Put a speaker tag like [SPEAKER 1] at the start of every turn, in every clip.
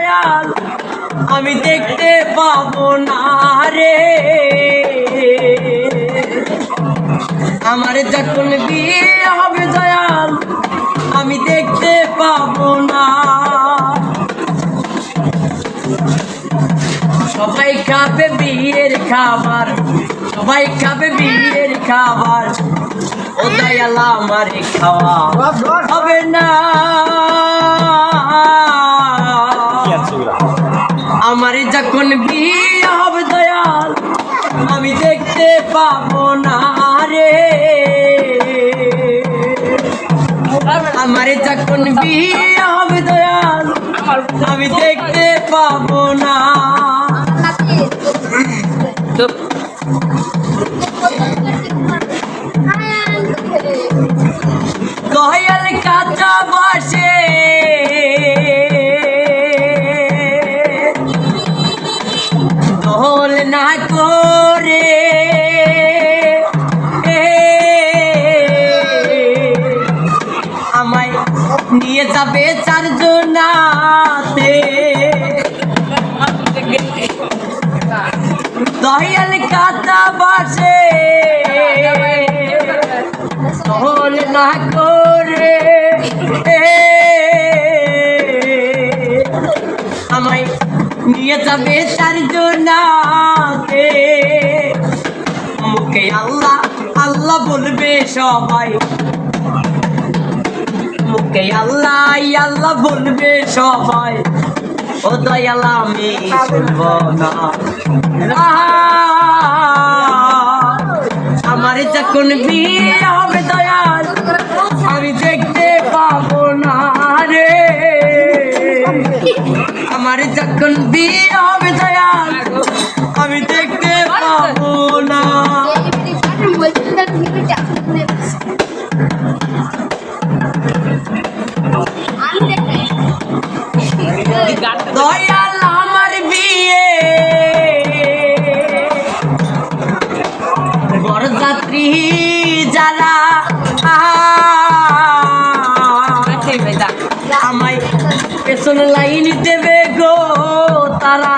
[SPEAKER 1] দয়াল আমি দেখতে পাবো না রে। আমার যখন বিয়ে হবে দয়াল আমি দেখতে পাবো না। সবাই খাবে বিয়ের খাবার, সবাই খাবে বিয়ের খাবার, ও দয়াল আমার খাওয়া হবে না। আমার যখন বিয়ে হবে দয়াল আমি দেখতে পাবো না রে। আমার যখন বিয়ে হবে দয়াল আমি দেখতে পাবো না। দয়াল কাঁচা বাসে দোল না করে আমায় নিয়ে যাবে চারজনাতে। দয়াল কাঁচা বাসে দোল না করে আমায় নিয়ে যাবে চারজনাতে। মুখে আল্লাহ আল্লাহ বলবে সবাই, মুখে আল্লাহ আল্লাহ বলবে সবাই, ও দয়াল আমি শুনব না। আমার যখন বিয়ে হবে দয়াল আমি দেখতে পাবো না রে। আমার যখন বিয়ে হবে দয়াল আমি দেখতে পাবো না। দয়াল আমার বিয়ে বরযাত্রী যারা আমায় পেছন লাইন দেবে গো তারা।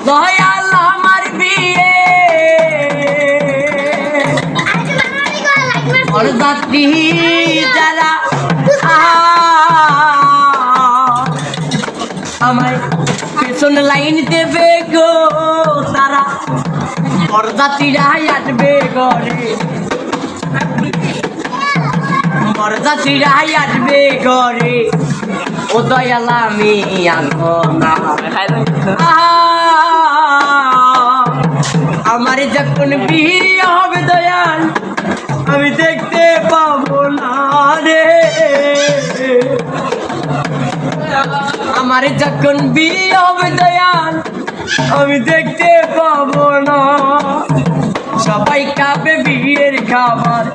[SPEAKER 1] দয়াল আমার বিয়ে বরযাত্রী যারা আমায় পেছন লাইন দেবে গো তারা। বরযাত্রীরা আসবে ঘরে, বরযাত্রীরা আসবে ঘরে, ও দয়াল আমি আনবো না। আমার যখন বিয়ে হবে দয়াল আমি দেখতে পাবো না রে। আমার যখন বিয়ে হবে দয়াল আমি দেখতে পাবো না। সবাই খাবে বিয়ের খাবার,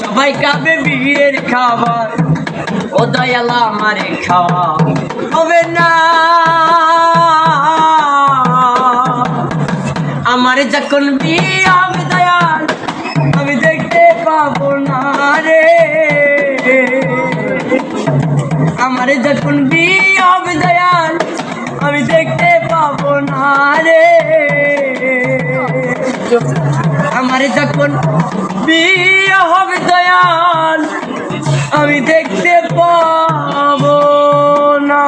[SPEAKER 1] সবাই খাবে বিয়ের খাবার, ও দয়াল আমার খাওয়া হবে না। আমার যখন বিয়ে হবে দয়াল আমি দেখতে পাবো না রে। আমার যখন বিয়ে হবে দয়াল আমি দেখতে পাবো না রে। আমার যখন বিয়ে হবে দয়াল আমি দেখতে পাবো না।